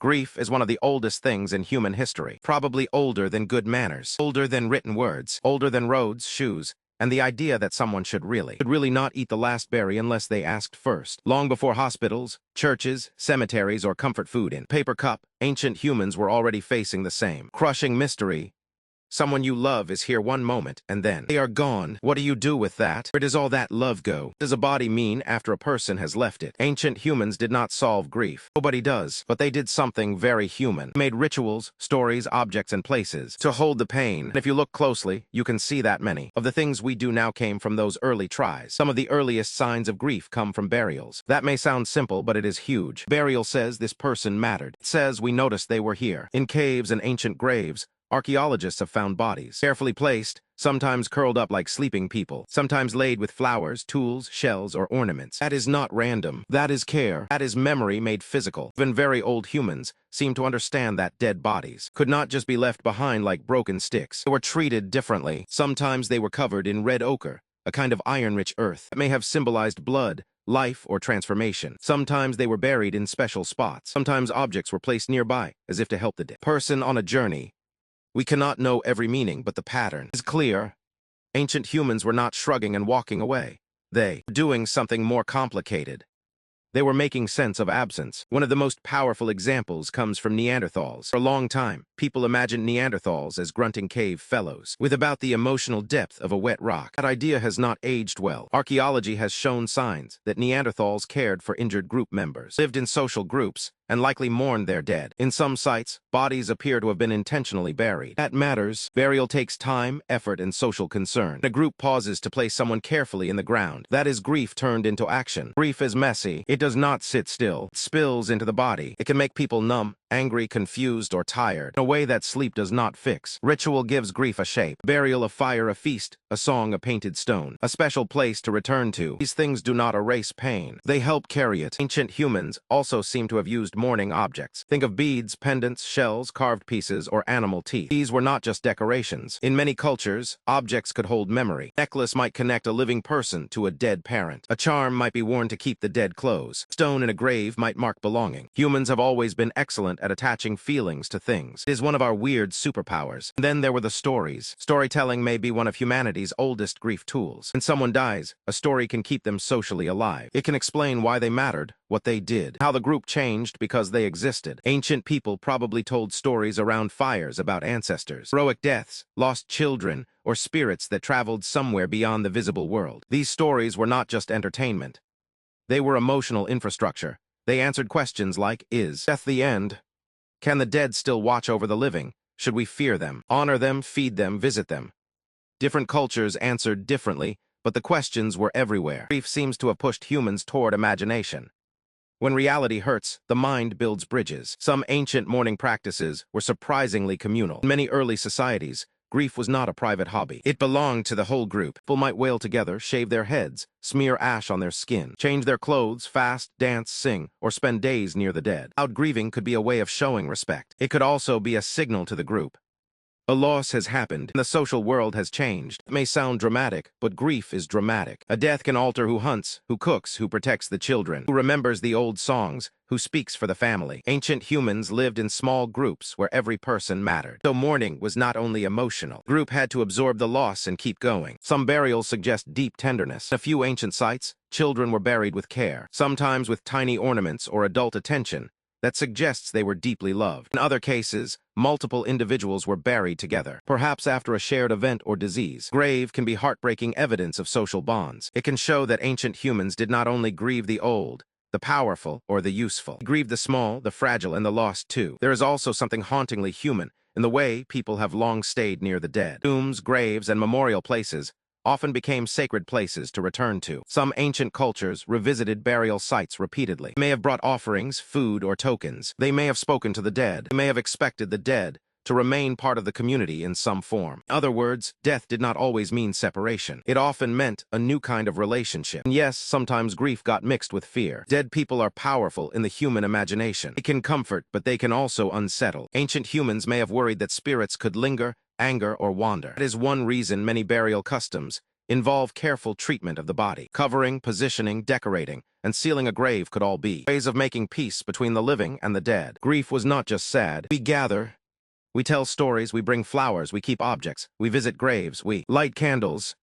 Grief is one of the oldest things in human history, probably older than good manners, older than written words, older than roads, shoes, and the idea that someone should really not eat the last berry unless they asked first. Long before hospitals, churches, cemeteries, or comfort food in paper cup, ancient humans were already facing the same crushing mystery. Someone you love is here one moment, and then they are gone. What do you do with that? Where does all that love go? What does a body mean after a person has left it? Ancient humans did not solve grief. Nobody does, but they did something very human. They made rituals, stories, objects, and places to hold the pain. And if you look closely, you can see that many of the things we do now came from those early tries. Some of the earliest signs of grief come from burials. That may sound simple, but it is huge. Burial says this person mattered. It says we noticed they were here. In caves and ancient graves, archaeologists have found bodies, carefully placed, sometimes curled up like sleeping people, sometimes laid with flowers, tools, shells, or ornaments. That is not random. That is care. That is memory made physical. Even very old humans seem to understand that dead bodies could not just be left behind like broken sticks. They were treated differently. Sometimes they were covered in red ochre, a kind of iron-rich earth that may have symbolized blood, life, or transformation. Sometimes they were buried in special spots. Sometimes objects were placed nearby, as if to help the dead person on a journey. We cannot know every meaning, but the pattern is clear. Ancient humans were not shrugging and walking away. They were doing something more complicated. They were making sense of absence. One of the most powerful examples comes from Neanderthals. For a long time, people imagined Neanderthals as grunting cave fellows, with about the emotional depth of a wet rock. That idea has not aged well. Archaeology has shown signs that Neanderthals cared for injured group members, lived in social groups, and likely mourned their dead. In some sites, bodies appear to have been intentionally buried. That matters. Burial takes time, effort, and social concern. A group pauses to place someone carefully in the ground. That is grief turned into action. Grief is messy. It does not sit still. It spills into the body. It can make people numb, angry, confused, or tired, in a way that sleep does not fix. Ritual gives grief a shape. Burial, a fire, a feast, a song, a painted stone, a special place to return to. These things do not erase pain. They help carry it. Ancient humans also seem to have used mourning objects. Think of beads, pendants, shells, carved pieces, or animal teeth. These were not just decorations. In many cultures, objects could hold memory. A necklace might connect a living person to a dead parent. A charm might be worn to keep the dead close. A stone in a grave might mark belonging. Humans have always been excellent at attaching feelings to things. It is one of our weird superpowers. And then there were the stories. Storytelling may be one of humanity's oldest grief tools. When someone dies, a story can keep them socially alive. It can explain why they mattered, what they did, how the group changed because they existed. Ancient people probably told stories around fires about ancestors, heroic deaths, lost children, or spirits that traveled somewhere beyond the visible world. These stories were not just entertainment. They were emotional infrastructure. They answered questions like, is death the end? Can the dead still watch over the living? Should we fear them, honor them, feed them, visit them? Different cultures answered differently, but the questions were everywhere. Grief seems to have pushed humans toward imagination. When reality hurts, the mind builds bridges. Some ancient mourning practices were surprisingly communal. In many early societies, grief was not a private hobby. It belonged to the whole group. People might wail together, shave their heads, smear ash on their skin, change their clothes, fast, dance, sing, or spend days near the dead. Loud grieving could be a way of showing respect. It could also be a signal to the group. A loss has happened, and the social world has changed. It may sound dramatic, but grief is dramatic. A death can alter who hunts, who cooks, who protects the children, who remembers the old songs, who speaks for the family. Ancient humans lived in small groups where every person mattered. So mourning was not only emotional. The group had to absorb the loss and keep going. Some burials suggest deep tenderness. In a few ancient sites, children were buried with care, sometimes with tiny ornaments or adult attention that suggests they were deeply loved. In other cases, multiple individuals were buried together, perhaps after a shared event or disease. Grave can be heartbreaking evidence of social bonds. It can show that ancient humans did not only grieve the old, the powerful, or the useful. They grieved the small, the fragile, and the lost too. There is also something hauntingly human in the way people have long stayed near the dead. Tombs, graves, and memorial places often became sacred places to return to. Some ancient cultures revisited burial sites repeatedly. They may have brought offerings, food, or tokens. They may have spoken to the dead. They may have expected the dead to remain part of the community in some form. In other words, death did not always mean separation. It often meant a new kind of relationship. And yes, sometimes grief got mixed with fear. Dead people are powerful in the human imagination. They can comfort, but they can also unsettle. Ancient humans may have worried that spirits could linger, anger, or wander. That is one reason many burial customs involve careful treatment of the body. Covering, positioning, decorating and sealing a grave could all be ways of making peace between the living and the dead. Grief was not just sad. We gather, we tell stories, we bring flowers, we keep objects, we visit graves, we light candles,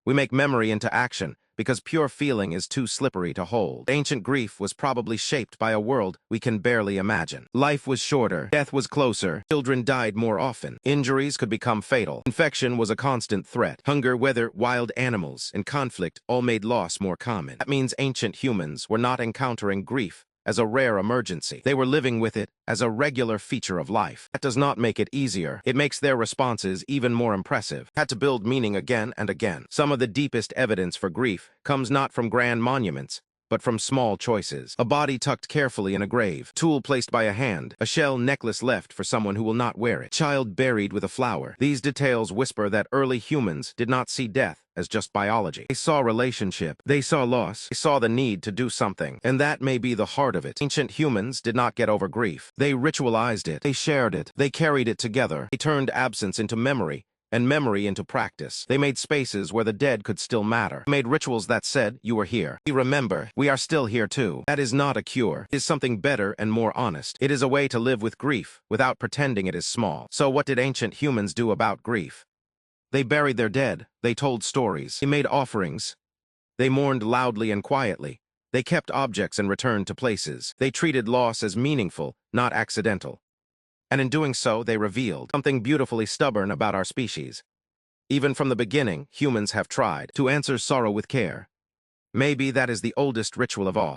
we make memory into action, because pure feeling is too slippery to hold. Ancient grief was probably shaped by a world we can barely imagine. Life was shorter, death was closer, children died more often, injuries could become fatal, infection was a constant threat, hunger, weather, wild animals, and conflict all made loss more common. That means ancient humans were not encountering grief as a rare emergency. They were living with it as a regular feature of life. That does not make it easier. It makes their responses even more impressive. Had to build meaning again and again. Some of the deepest evidence for grief comes not from grand monuments, but from small choices. A body tucked carefully in a grave, tool placed by a hand, a shell necklace left for someone who will not wear it, child buried with a flower. These details whisper that early humans did not see death as just biology. They saw relationship, they saw loss, they saw the need to do something, and that may be the heart of it. Ancient humans did not get over grief. They ritualized it, they shared it, they carried it together. They turned absence into memory, and memory into practice. They made spaces where the dead could still matter. They made rituals that said, you were here. We remember, we are still here too. That is not a cure. It is something better and more honest. It is a way to live with grief without pretending it is small. So what did ancient humans do about grief? They buried their dead. They told stories. They made offerings. They mourned loudly and quietly. They kept objects and returned to places. They treated loss as meaningful, not accidental. And in doing so, they revealed something beautifully stubborn about our species. Even from the beginning, humans have tried to answer sorrow with care. Maybe that is the oldest ritual of all.